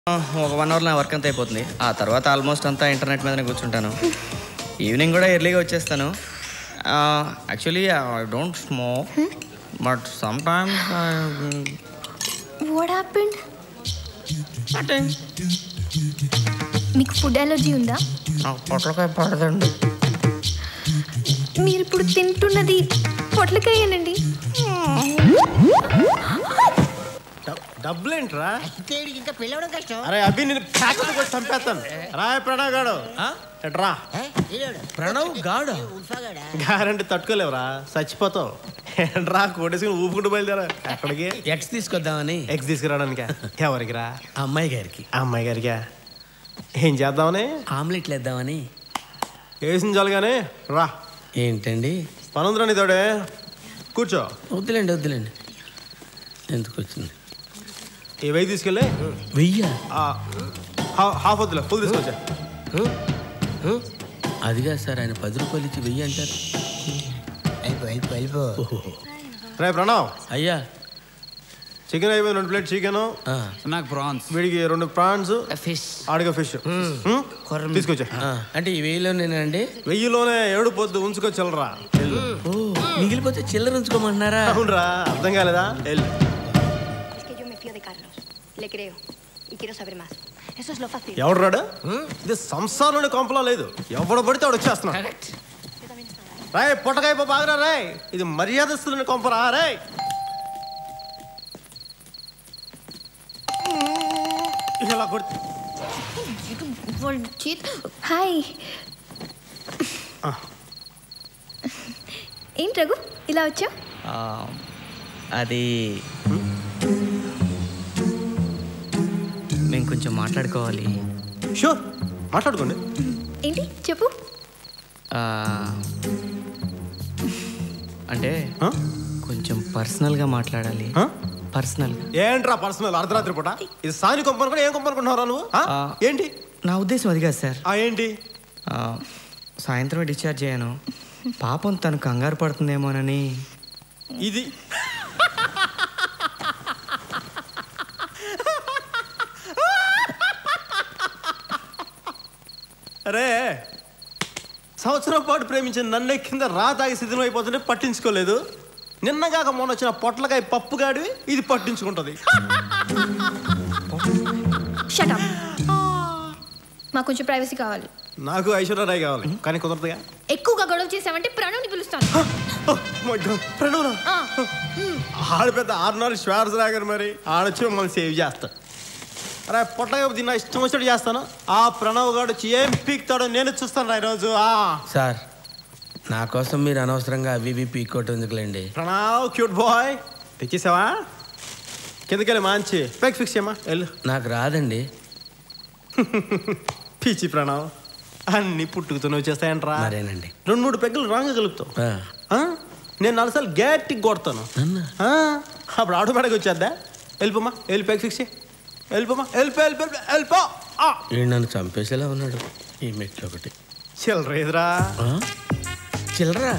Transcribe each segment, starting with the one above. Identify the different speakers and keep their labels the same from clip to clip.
Speaker 1: ఒక 1 అవర్ నా వర్క్ అంతా అయిపోతుంది. ఆ తర్వాత ఆల్మోస్ట్ అంతా ఇంటర్నెట్ మీదనే కూర్చుంటాను. ఈవినింగ్ కూడా ఎర్లీగా వచ్చేస్తాను. Actually I don't smoke but some times
Speaker 2: what happened? మీకు ఫుడ్ అలర్జీ ఉందా?
Speaker 1: నాకు పొట్లకాయ పడదండి.
Speaker 2: మీరు ఇప్పుడు తింటున్నది పొట్లకాయేనండి.
Speaker 3: డబ్బులేంట్రా?
Speaker 4: ఇంకా పిలవడం కష్టం.
Speaker 3: అరే అభి నేను ప్యాకెట్ కొట్టి చంపేస్తాను. రాయ్ ప్రణవ్ గాడు ఎట్రా?
Speaker 4: ప్రణవ్ గాడు
Speaker 3: గారంటే తట్టుకోలేవురా, చచ్చిపోతావు. రా కోటేసుకుని ఊపుకుంటూ బయలుదేరా. ఎక్కడికి?
Speaker 4: ఎక్స్ తీసుకొద్దామని.
Speaker 3: ఎగ్స్ తీసుకురావడానికి. ఎవరికి రా?
Speaker 4: అమ్మాయి గారికి.
Speaker 3: అమ్మాయి గారికా? ఏం చేద్దామని?
Speaker 4: ఆమ్లెట్లు వేద్దామని.
Speaker 3: వేసిన చాలుగానే రా.
Speaker 4: ఏంటండి
Speaker 3: పనుందిరా నీ తోడే. కూర్చో.
Speaker 4: వద్దులేండి ఎందుకు వచ్చింది?
Speaker 3: ఈ 1000 తీసుకెళ్ళి
Speaker 4: 1000
Speaker 3: హాఫ్ వద్దులే, ఫుల్ తీసుకొచ్చా.
Speaker 4: అదిగా సార్, ఆయన 10 రూపాయలు ఇచ్చి 1000 అంటారు.
Speaker 3: రే ప్రణవ్,
Speaker 4: అయ్యా
Speaker 3: చికెన్ అయిపోయింది. 2 ప్లేట్ చికెన్,
Speaker 4: నాకు ప్రాన్స్,
Speaker 3: వీడికి 2 ప్రాన్స్,
Speaker 4: ఫిష్,
Speaker 3: ఆడిగా ఫిష్ తీసుకొచ్చా.
Speaker 4: అంటే ఈ 1000లోనేనండి?
Speaker 3: 1000లోనే 7 పొద్దు ఉంచుకొచ్చలరా.
Speaker 4: మిగిలిపోతే చిల్లర ఉంచుకోమంటున్నారా?
Speaker 3: అవునరా, అర్థం కాలేదా? ఎవడు రాడు? ఇది సంసారంలోనే కొంపలా లేదు. ఎవడు పడితే వాడు వచ్చేస్తున్నాడు. రాయ్ పొట్టకాయ బాగా రాయ్. ఇది మర్యాదస్తులని కొంపరా రాయ్. ఇలా కొడుతు.
Speaker 2: హాయ్. ఏంటి రఘు ఇలా వచ్చా?
Speaker 1: అది మేము కొంచెం మాట్లాడుకోవాలి.
Speaker 3: షూర్, మాట్లాడుకోండి.
Speaker 2: ఏంటి చెప్పు.
Speaker 1: అంటే కొంచెం పర్సనల్గా మాట్లాడాలి. పర్సనల్గా.
Speaker 3: ఏంట్రా పర్సనల్? అర్ధరాత్రి పూట ఇది సాని కొంపనుకుని ఏం కొంపనుకుంటున్నారా నువ్వు? ఏంటి
Speaker 1: నా ఉద్దేశం అది కాదు సార్.
Speaker 3: ఏంటి?
Speaker 1: సాయంత్రం డిశ్చార్జ్ అయ్యాను. పాపం తను కంగారు పడుతుందేమోనని.
Speaker 3: ఇది అరే, సంవత్సరం పాటు ప్రేమించిన నన్నే కింద తాగి సిద్ధం అయిపోతుంటే పట్టించుకోలేదు. నిన్నగాక మొన్న వచ్చిన పొట్లకాయ పప్పు గాడివి ఇది పట్టించుకుంటుంది.
Speaker 2: Shut up. మాకు కొంచెం ప్రైవసీ కావాలి.
Speaker 3: నాకు ఐశ్వర్యరాయ్ కావాలి, కానీ కుదరదుగా.
Speaker 2: ఎక్కువగా గొడవ చేసావంటే ప్రణవ్ని పిలుస్తాను.
Speaker 3: ప్రణవ్ ఆడు పెద్ద 6 శ్వాసరాగర్, మరి ఆడొచ్చి మమ్మల్ని సేవ్ చేస్తా. అరే పొట్లకాయ దీన్ని ఇష్టం వచ్చినట్టు చేస్తాను. ఆ ప్రణవ్ గారు వచ్చి ఏం పీక్తాడో నేను చూస్తాను ఈరోజు.
Speaker 4: సార్, నా కోసం మీరు అనవసరంగా అవి పీక్కోవటం ఎందుకులేండి.
Speaker 3: ప్రణవ్ క్యూట్ బాయ్, తెచ్చేసావా? కిందకెళ్ళి మంచి పెగ్ ఫిక్స్ చేయమా. వెళ్ళు.
Speaker 4: నాకు రాదండి.
Speaker 3: పిచ్చి ప్రణవ్, అన్ని పుట్టుకుతూనే వచ్చేస్తాయంట్రా.
Speaker 4: మరేనండి.
Speaker 3: 2-3 పెగ్గులు రాంగ్ కలుపుతావు. నేను 4 సార్లు గట్టికి కొడతాను. అప్పుడు ఆటోమేటిక్గా వచ్చేద్దా. వెళ్ళిపోమా, వెళ్ళి పెగ్ ఫిక్స్ చేయి. వెళ్ళిపోమా, వెళ్ళిపో.
Speaker 4: నన్ను చంపేసేలా ఉన్నాడు ఈ మెట్లు ఒకటి.
Speaker 3: చిల్లర ఎదురా?
Speaker 4: చిల్లరా?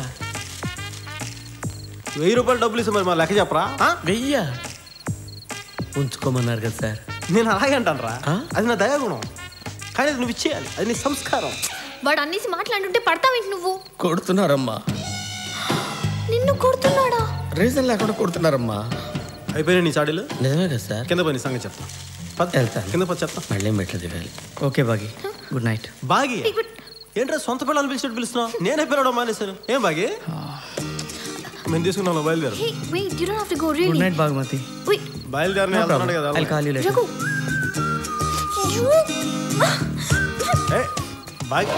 Speaker 3: 1000 రూపాయలు డబ్బులు ఇస్తే మరి మా లెక్క చెప్పరా?
Speaker 4: 1000 ఉంచుకోమన్నారు కదా సార్.
Speaker 3: నేను అలాగే అంటాను రా, అది నా దయాగుణం. కానీ అది నువ్వు ఇచ్చేయాలి, అది నీ సంస్కారం.
Speaker 2: వాడు అన్నేసి మాట్లాడుంటే పడతావేంటి నువ్వు?
Speaker 4: కొడుతున్నారమ్మా.
Speaker 2: నిన్ను కొడుతున్నాడా?
Speaker 4: రీజన్ లేకుండా కొడుతున్నారమ్మా.
Speaker 3: అయిపోయినా నీ చాడీలు?
Speaker 4: నిజమే కదా సార్.
Speaker 3: కింద పోయి నీ సంగతి చెప్తా.
Speaker 4: వెళ్తాను.
Speaker 3: కింద పోయి చెప్తా.
Speaker 4: మళ్ళీ మెట్లు దిగాలి.
Speaker 1: ఓకే బాగి, గుడ్ నైట్.
Speaker 3: బాగి ఏంట్రా సొంత పిల్లలు పిలిచినట్టు పిలుస్తున్నావు? నేనే పిలవడం మానేశాను. ఏం బాగి? మేము తీసుకున్నాను, బయలుదేరు.
Speaker 1: Good night బాగుమతి.
Speaker 3: బయలుదేరని వెళ్తున్నాడు కదా. బాగి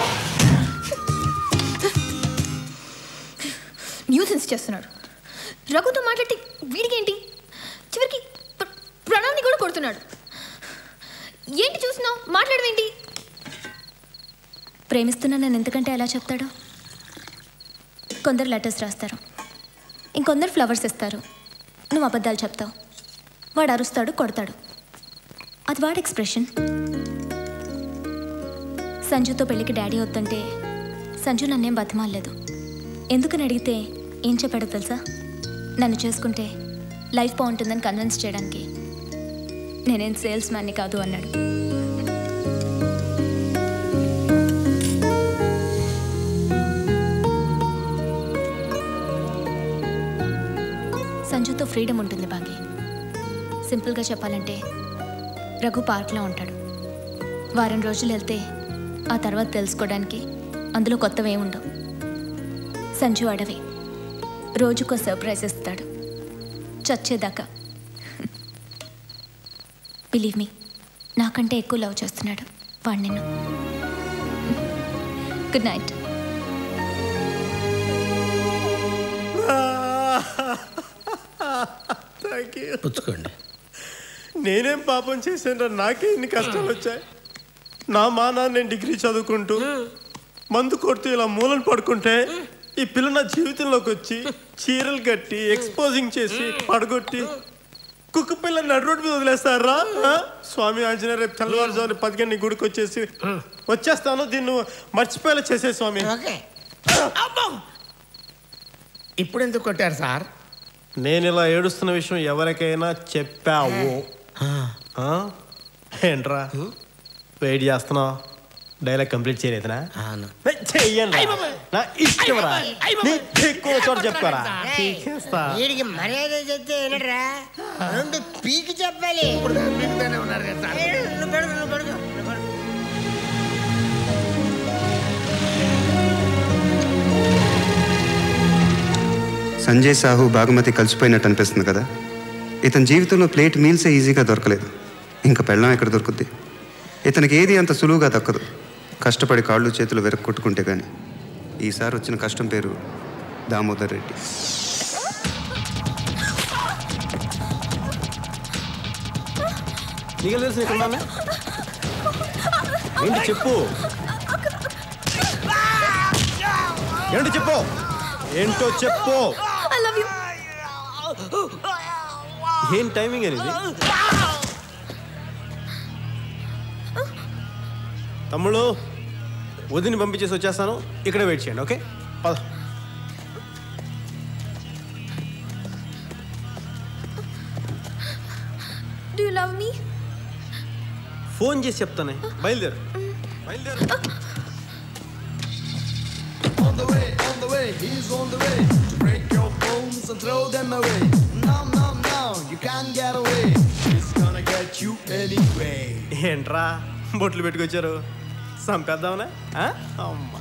Speaker 2: న్యూసెన్స్ చేస్తున్నాడు. రఘుతో మాట్లాడితే వీడికేంటి? చివరికి ప్రణవ్ని కూడా కొడుతున్నాడు. ఏంటి చూస్తున్నావు? మాట్లాడవేంటి?
Speaker 5: ప్రేమిస్తున్నా నన్ను ఎందుకంటే ఎలా చెప్తాడు? కొందరు లెటర్స్ రాస్తారు, ఇంకొందరు ఫ్లవర్స్ ఇస్తారు. నువ్వు అబద్ధాలు చెప్తావు. వాడు అరుస్తాడు, కొడతాడు. అది వాడి ఎక్స్ప్రెషన్. సంజుతో పెళ్ళికి డాడీ వద్దంటే సంజు నన్నేం బతిమాలలేదు. ఎందుకని అడిగితే ఏం చెప్పాడో తెలుసా? నన్ను చేసుకుంటే లైఫ్ బాగుంటుందని కన్విన్స్ చేయడానికి. నేనేం సేల్స్ మ్యాన్ని కాదు అన్నాడు. సంజుతో ఫ్రీడమ్ ఉంటుంది బాగి. సింపుల్గా చెప్పాలంటే రఘు పార్క్లో ఉంటాడు. వారం రోజులు వెళ్తే ఆ తర్వాత తెలుసుకోవడానికి అందులో కొత్తవేం ఉండవు. సంజు అడవి, రోజుకో సర్ప్రైజ్ ఇస్తాడు చచ్చేదాకా. బిలీవ్ మీ, నాకంటే ఎక్కువ లవ్ చేస్తున్నాడు వాడు నిన్ను. Good night.
Speaker 4: పుచ్చుకోండి.
Speaker 3: నేనేం పాపం చేశాను, నాకే ఇన్ని కష్టాలు వచ్చాయి. నా నాన్న నేను డిగ్రీ చదువుకుంటూ మందు కొడుతూ ఇలా మూలను పడుకుంటే ఈ పిల్ల నా జీవితంలోకి వచ్చి చీరలు కట్టి ఎక్స్పోజింగ్ చేసి పడగొట్టి కుక్క పిల్ల నడు రోడ్డు మీద వదిలేస్తారా? స్వామి ఆంజనేయ రేపు తెల్లవారుజామున 10 గంటల గుడికి వచ్చేస్తాను, దీన్ని మర్చిపోయేలా చేసే స్వామి.
Speaker 4: ఇప్పుడు ఎందుకు కొట్టారు సార్?
Speaker 3: నేను ఇలా ఏడుస్తున్న విషయం ఎవరికైనా చెప్పావు ఏంట్రా వెయిట్ చేస్తున్నావు? డైలాగ్ కంప్లీట్ చేయలేదునా? చెయ్యండి, నా ఇష్టంరా. ఎక్కువ చోట చెప్తారా?
Speaker 6: వీడికి మర్యాద చెప్తే ఏంటరా, రెండు పీకి చెప్పాలి.
Speaker 4: ఉన్నారు కదా సార్.
Speaker 7: సంజయ్ సాహు బాగుమతి కలిసిపోయినట్టు అనిపిస్తుంది కదా. ఇతని జీవితంలో ప్లేట్ మీల్సే ఈజీగా దొరకలేదు, ఇంకా పెళ్ళం ఎక్కడ దొరుకుద్ది? ఇతనికి ఏది అంత సులువుగా దక్కదు. కష్టపడి కాళ్ళు చేతులు వెరక్కొట్టుకుంటే కానీ. ఈసారి వచ్చిన కష్టం పేరు దామోదర్ రెడ్డి.
Speaker 3: నీకు తెలుసు ఇక్కడ ఏంటి చెప్పు, ఏంటి చెప్పు, ఏంటో చెప్పు. ఏం టైమింగ్ అనేది? తమ్ముడు వదిని పంపించేసి వచ్చేస్తాను, ఇక్కడే వెయిట్ చేయండి. ఓకే పద.
Speaker 5: Do you love me?
Speaker 3: Phone చేసి చెప్తానే. బయలుదేరు బయలుదేరు.
Speaker 8: On the way, he's on the way to break your bones and throw them away. No, you can't get away. He's gonna get you anyway.
Speaker 3: ఏంట్రా బొట్లు పెట్టుకొచ్చారు, సంపేద్దామనే? అమ్మా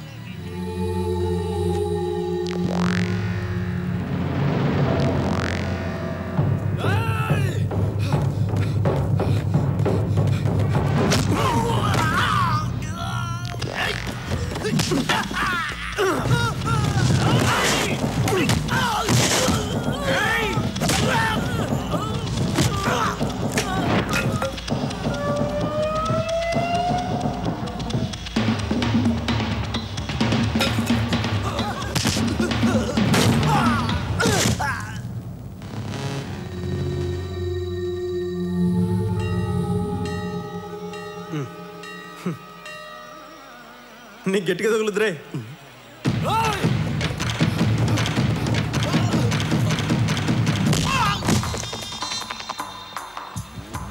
Speaker 3: నీకు గట్టిగా తగులుద్రే.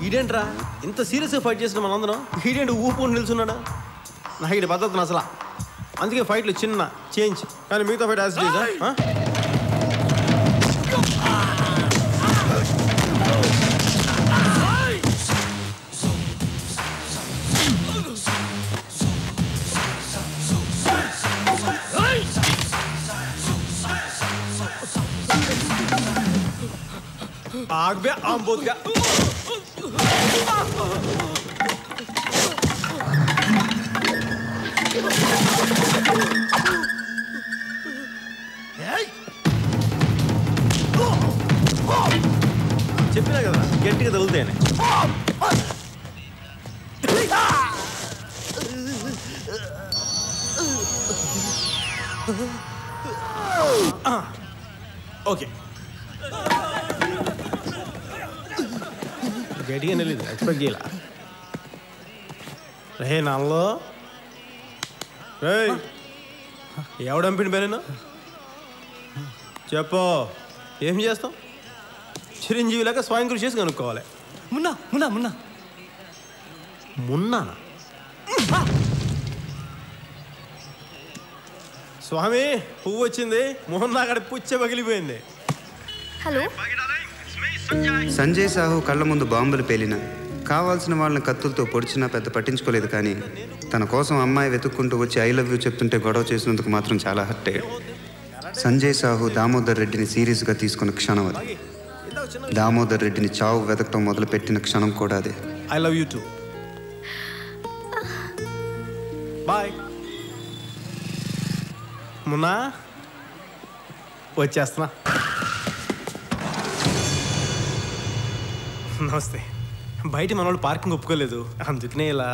Speaker 3: ఈడేంట్రా ఇంత సీరియస్గా ఫైట్ చేసిన మనందరం, ఈడేంటి ఊపుకొని నిల్చున్నాడా? నాకు ఇది పద్ధతి అసలు. అందుకే ఫైట్లు చిన్న చేంజ్, కానీ మిగతా ఫైట్ యాజ్ ఇట్ ఈజ్. आग में आम बोत गया. చెప్పినా కదా గట్టిగా తగులుతాయని. ఓకే గట్టిగా వెళ్ళింది, ఎక్స్పెక్ట్ చేయాల. రే నాలో రే ఎవడంపిన పేరేనా చెప్పు, ఏం చేస్తాం? చిరంజీవి లాగా స్వయం కృషి చేసి కనుక్కోవాలి. మున్నా మున్నా మున్నా మున్నా స్వామి పువ్వు వచ్చింది, మొహన్ అక్కడ పుచ్చ పగిలిపోయింది.
Speaker 5: హలో.
Speaker 7: సంజయ్ సాహు కళ్ళ ముందు బాంబులు పేలిన, కావాల్సిన వాళ్ళని కత్తులతో పొడిచినా పెద్ద పట్టించుకోలేదు. కానీ తన కోసం అమ్మాయి వెతుక్కుంటూ వచ్చి ఐ లవ్ యూ చెప్తుంటే గొడవ చేసినందుకు మాత్రం చాలా హర్ట్ అయ్యాడు. సంజయ్ సాహు దామోదర్ రెడ్డిని సీరియస్గా తీసుకున్న క్షణం అది. దామోదర్ రెడ్డిని చావు వెతకటం మొదలుపెట్టిన క్షణం కూడా అదే.
Speaker 3: I love you too. Bye. Munna వచ్చేస్తున్నా. నమస్తే. బయట మన వాళ్ళు పార్కింగ్ ఒప్పుకోలేదు, అందుకనే ఇలా.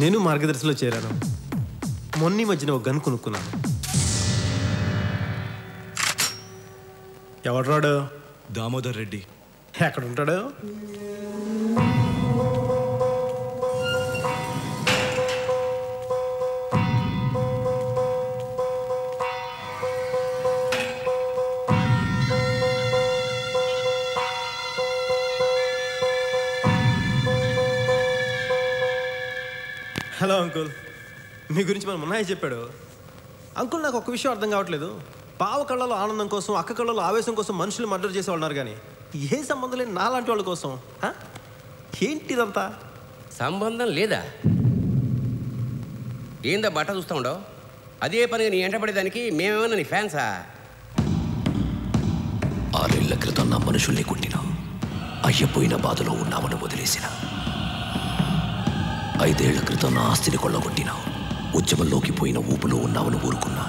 Speaker 3: నేను మార్గదర్శిలో చేరాను. మొన్న మధ్యన ఒక గన్ కొనుక్కున్నాను. ఎవడ్రాడు?
Speaker 9: దామోదర్ రెడ్డి.
Speaker 3: ఎక్కడ ఉంటాడు? హలో అంకుల్, మీ గురించి మన మున్నాయి చెప్పాడు. అంకుల్, నాకు ఒక విషయం అర్థం కావట్లేదు. బావ కళ్ళలో ఆనందం కోసం, అక్క కళ్ళలో ఆవేశం కోసం మనుషులు మర్డర్ చేసేవాళ్ళన్నారు, కానీ ఏ సంబంధం లేని నాలాంటి వాళ్ళ కోసం ఏంటిదంతా?
Speaker 10: సంబంధం లేదా? ఏందా బట్ట చూస్తూ ఉండవు? అదే పనిగా నీ ఎంటపడేదానికి మేమేమన్నా నీ ఫ్యాన్సా?
Speaker 11: 6 ఏళ్ల క్రితం నా మనుషుల్ని కొట్టినా, అయ్యపోయిన బాధలో ఉన్నామని వదిలేసిన. 5 ఏళ్ల క్రితం నా ఆస్తిని కొల్లగొట్టినావు, ఉద్యమంలోకి పోయిన ఊపులో ఉన్నామని ఊరుకున్నా.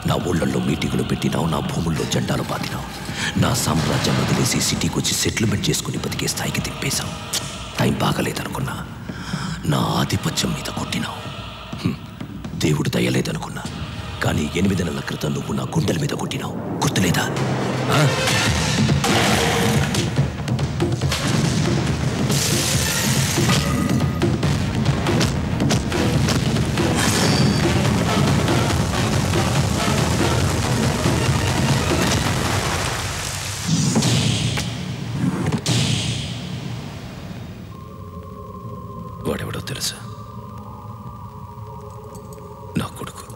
Speaker 11: నా ఊళ్ళల్లో మీటింగులు పెట్టినావు, నా భూముల్లో జెండాలు పాతినావు. నా సామ్రాజ్యం వదిలేసి సిటీకి వచ్చి సెటిల్మెంట్ చేసుకుని బతికే స్థాయికి తిప్పేశావు. టైం బాగలేదనుకున్నా, నా ఆధిపత్యం మీద కొట్టినావు. దేవుడు దయలేదనుకున్నా, కానీ 8 నెలల క్రితం నువ్వు నా గుండెల మీద కొట్టినావు, గుర్తులేదా? వాడెవడో తెలుసా? నా కొడుకు,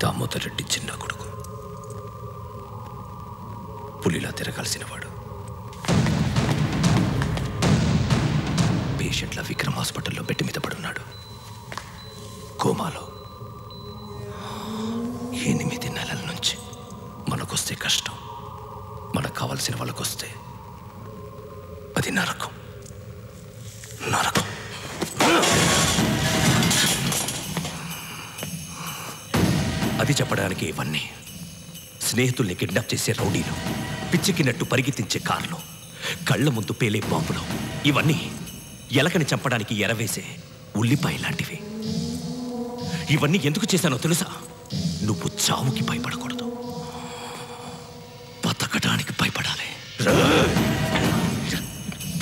Speaker 11: దామోదర్ రెడ్డి చిన్న కొడుకు. పులిలా తిరగాల్సిన వాడు. పేషెంట్ల విక్రమ్ హాస్పిటల్లో బెడ్ మీద పడున్నాడు, కోమాలో. 8 నెలల నుంచి. మనకొస్తే కష్టం, మనకు కావాల్సిన వాళ్ళకొస్తే అది నరకం. నరకం. అది చెప్పడానికి ఇవన్నీ. స్నేహితుల్ని కిడ్నాప్ చేసే రౌడీలు, పిచ్చెక్కినట్టు పరిగెత్తించే కార్లు, కళ్ళ ముందు పేలే బాంబులు, ఇవన్నీ ఎలకని చంపడానికి ఎరవేసే ఉల్లిపాయ లాంటివి. ఇవన్నీ ఎందుకు చేశానో తెలుసా? నువ్వు చావుకి భయపడకూడదు, బతకడానికి భయపడాలి.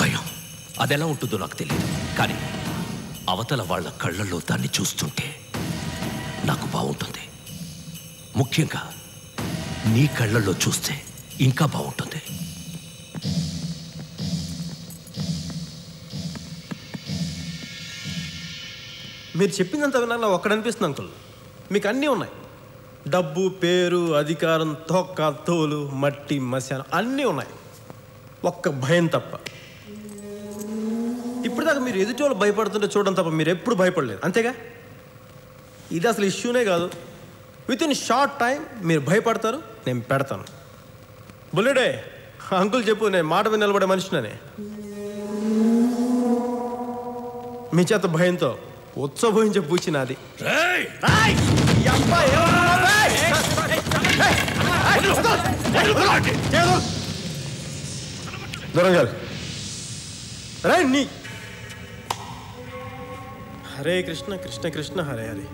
Speaker 11: భయం అదెలా ఉంటుందో నాకు తెలియదు, కానీ అవతల వాళ్ళ కళ్ళల్లో దాన్ని చూస్తుంటే నాకు బాగుంటుంది. ముఖ్యంగా నీ కళ్ళల్లో చూస్తే ఇంకా బాగుంటుంది.
Speaker 3: మీరు చెప్పిందంత విన్నా ఒక్కడనిపిస్తుంది అంకుల్. మీకు అన్నీ ఉన్నాయి. డబ్బు, పేరు, అధికారం, తొక్క, తోలు, మట్టి, మశానం అన్నీ ఉన్నాయి, ఒక్క భయం తప్ప. ఇప్పటిదాకా మీరు ఎదుటి వాళ్ళు భయపడుతుంటే చూడడం తప్ప మీరు ఎప్పుడు భయపడలేదు, అంతేగా? ఇది అసలు ఇష్యూనే కాదు. విత్ ఇన్ షార్ట్ టైం మీరు భయపడతారు, నేను పెడతాను. బుల్లెడే, అంకుల్ చెప్పు, నేను మాట మీద నిలబడే మనిషినని. మీ చేత భయంతో ఉత్సవోహించే పూచినది. దొరంగారు నీ హరే కృష్ణ కృష్ణ కృష్ణ హరే హరే.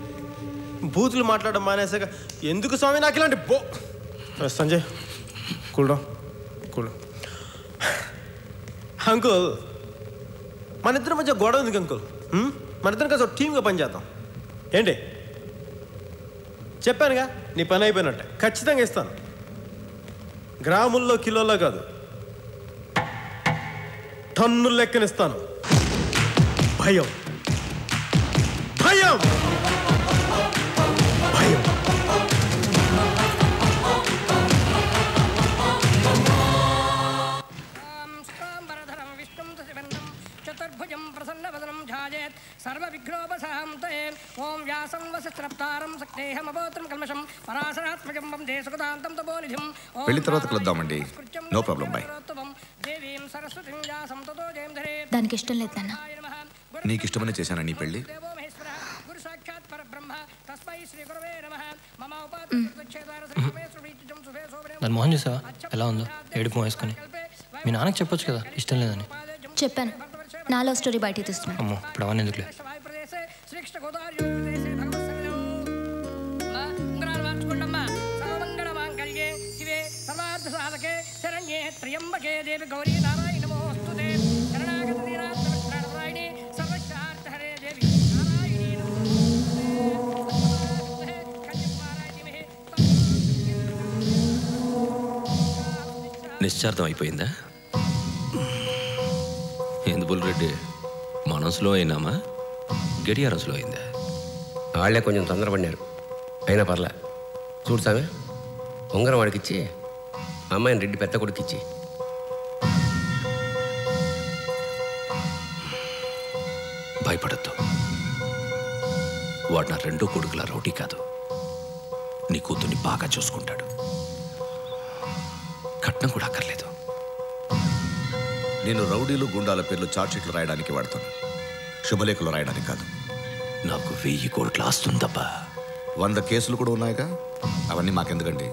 Speaker 3: బూతులు మాట్లాడడం మానేసాక ఎందుకు స్వామి నాకు ఇలాంటి సంజయ్ కూల్ కూల్. అంకుల్, మన ఇద్దరి మధ్య గొడవ ఎందుకు అంకుల్? మన ఇద్దరం కలిసి ఒక టీమ్గా పనిచేద్దాం ఏంటి? చెప్పానుగా, నీ పని అయిపోయినట్టే. ఖచ్చితంగా ఇస్తాను. గ్రాముల్లో కిలోల్లో కాదు, టన్నుల లెక్కనిస్తాను. భయం భయం భయం.
Speaker 9: చతుర్భుజం ప్రసన్నవదనం ఝాయేత్ సర్వవిఘ్నోపశాంతే. ఓం వ్యాసం వసిత్రప్తారం సక్నేహమపోత్రం కల్మషం పరాశరాత్మజం వందే సుగతాంతం తపోనిధిం.
Speaker 12: పెళ్లి తర్వాత కలుద్దామండి. No problem. బాయ్.
Speaker 9: దేవీం సరస్వతిం వ్యాసం తతో జయం ధరే.
Speaker 5: దానికి ఇష్టం లేదు నాన్న.
Speaker 12: నీకు ఇష్టమని చేశాను నీ పెళ్లి.
Speaker 9: గురు సాక్షాత్ పరబ్రహ్మ తస్మై శ్రీ గురవే నమః. మమ ఉపాధ్యాయ
Speaker 13: దాని మోహన్ చూసావా ఎలా ఉందో? ఏడుపు వేసుకొని. మీ నాన్నకి చెప్పొచ్చు కదా ఇష్టం లేదని.
Speaker 5: చెప్పాను, నా లవ్ స్టోరీ బయటికి తీస్తున్నాను.
Speaker 13: అమ్మో ఇప్పుడు అవన్నీ ఎందుకులే.
Speaker 9: శరణ్యే త్ర్యంబకే దేవి గౌరీ నారాయణ నమోస్తుతే. శరణాగత వీరాత్మనారాయణి సర్వశార్థహరే దేవి నారాయణీ
Speaker 11: నిశ్చార్థం అయిపోయిందా? ఎందుబుల్ రెడ్డి మనసులో అయినామా గడియారసులో అయిందా?
Speaker 10: వాళ్ళే కొంచెం తొందరపడినారు. అయినా పర్లే. చూడు సామె, ఉంగరం వాడికిచ్చి అమ్మాయిని రెడ్డి పెద్ద కొడుకిచ్చి.
Speaker 11: భయపడద్దు. వాడు నా రెండో కొడుకుల రౌడీ కాదు. నీ కూతుర్ని బాగా చూసుకుంటాడు. కట్నం కూడా అక్కర్లేదు.
Speaker 12: నేను రౌడీలు గుండాల పేర్లు చార్జ్షీట్లు రాయడానికి వాడతాను, శుభలేఖలు రాయడానికి కాదు.
Speaker 11: నాకు 1000 కోట్ల ఆస్తుందబ్బా.
Speaker 12: 100 కేసులు కూడా ఉన్నాయిగా. అవన్నీ మాకెందుకండి?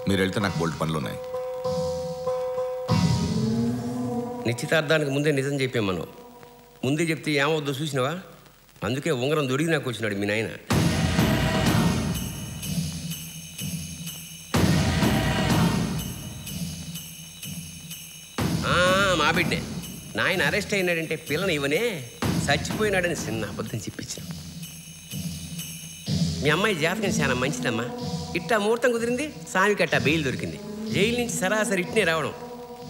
Speaker 12: మీరు వెళ్తే నాకు బోల్డ్ పనులు ఉన్నాయి.
Speaker 10: నిశ్చితార్థానికి ముందే నిజం చెప్పాం మనం. ముందే చెప్తే ఏమవుద్దో చూసినావా? అందుకే ఉంగరం దొరికి నాకు వచ్చినాడు మీ నాయన. మా బిడ్డే నాయన అరెస్ట్ అయినాడంటే పిల్లని ఇవనే చచ్చిపోయినాడని చిన్న అబద్ధం చెప్పించాం. మీ అమ్మాయి జాతకం చాలా మంచిదమ్మా. ఇట్టా ముహూర్తం కుదిరింది, సామికి అట్టా బెయిల్ దొరికింది. జైలు నుంచి సరాసరి ఇట్నే రావడం.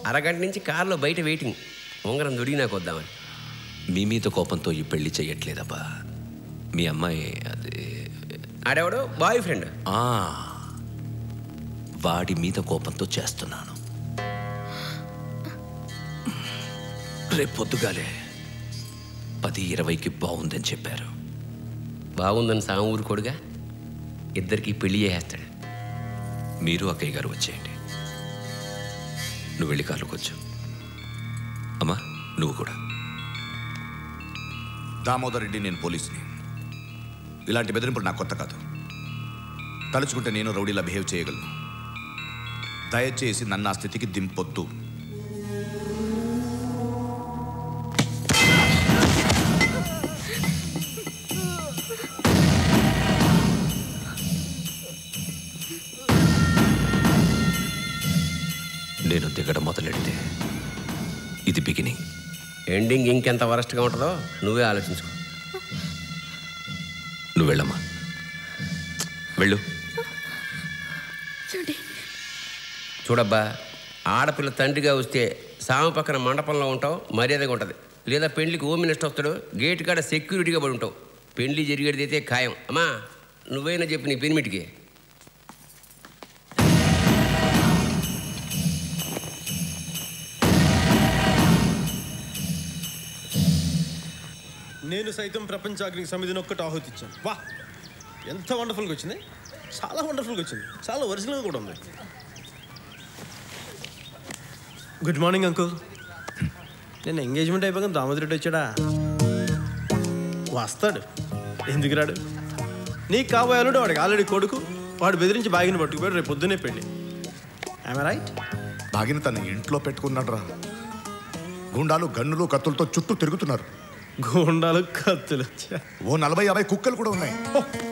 Speaker 10: అరగంట నుంచి కారులో బయట వెయిటింగ్. ఉంగరం దొరికి నాకు వద్దామని.
Speaker 11: మీ మీద కోపంతో ఈ పెళ్లి చెయ్యట్లేదబ్బా. మీ అమ్మాయి అది
Speaker 10: ఆడేవాడు బాయ్ ఫ్రెండ్.
Speaker 11: వాడి మీద కోపంతో చేస్తున్నాను. రేపు పొద్దుగాలే 10:20కి బాగుందని చెప్పారు.
Speaker 10: బాగుందని సాము ఊరుకోడుగా. ఇద్దరికి పెళ్లి చేసేస్తాడు.
Speaker 11: మీరు అక్కయ్య గారు వచ్చేయండి. నువ్వు వెళ్ళి కార్లోకి వచ్చు. అమ్మా నువ్వు కూడా.
Speaker 12: దామోదర్ రెడ్డి, నేను పోలీసుని. ఇలాంటి బెదిరింపులు నాకు కొత్త కాదు. తలుచుకుంటే నేను రౌడీలా బిహేవ్ చేయగలను. దయచేసి నన్ను ఆ స్థితికి దింపొద్దు.
Speaker 11: నేను దిగడం మొదలెడితే ఇది బిగినింగ్.
Speaker 10: ఎండింగ్ ఇంకెంత వరస్ట్గా ఉంటుందో నువ్వే ఆలోచించుకో.
Speaker 11: నువ్వు వెళ్ళమ్మా, వెళ్ళు.
Speaker 10: చూడబ్బా, ఆడపిల్ల తండ్రిగా వస్తే సాము పక్కన మండపంలో ఉంటావు, మర్యాదగా ఉంటుంది. లేదా పెళ్లికి హోమ్ మినిస్టర్ వస్తాడు, గేట్ కాడ సెక్యూరిటీగా పడి ఉంటావు. పెళ్లి జరిగేది అయితే ఖాయం. అమ్మా నువ్వైనా చెప్పు నీ పెనిమిటికి.
Speaker 3: నేను సైతం ప్రపంచాగ్ని సమితిని ఒక్కటి ఆహుతిచ్చాను. వా, ఎంత వండర్ఫుల్గా వచ్చింది. చాలా వండర్ఫుల్గా వచ్చింది. చాలా ఒరిజినల్గా కూడా ఉంది. Good morning uncle. నేను ఎంగేజ్మెంట్ అయిపోయాక దామోదర్ రెడ్డి వచ్చాడా? వస్తాడు, ఎందుకు రాడు? నీకు కాబోయాలంటే వాడికి ఆల్రెడీ కొడుకు. వాడు బెదిరించి బాగిని పట్టుకుపోయాడు. రేపు పొద్దునే పెళ్ళి. I'm right?
Speaker 12: బాగిని తన ఇంట్లో పెట్టుకున్నాడు రా. గుండాలు గన్నులు కత్తులతో చుట్టూ తిరుగుతున్నారు.
Speaker 3: గోండాలు కత్తులు,
Speaker 12: ఓ 40-50 కుక్కలు కూడా ఉన్నాయి.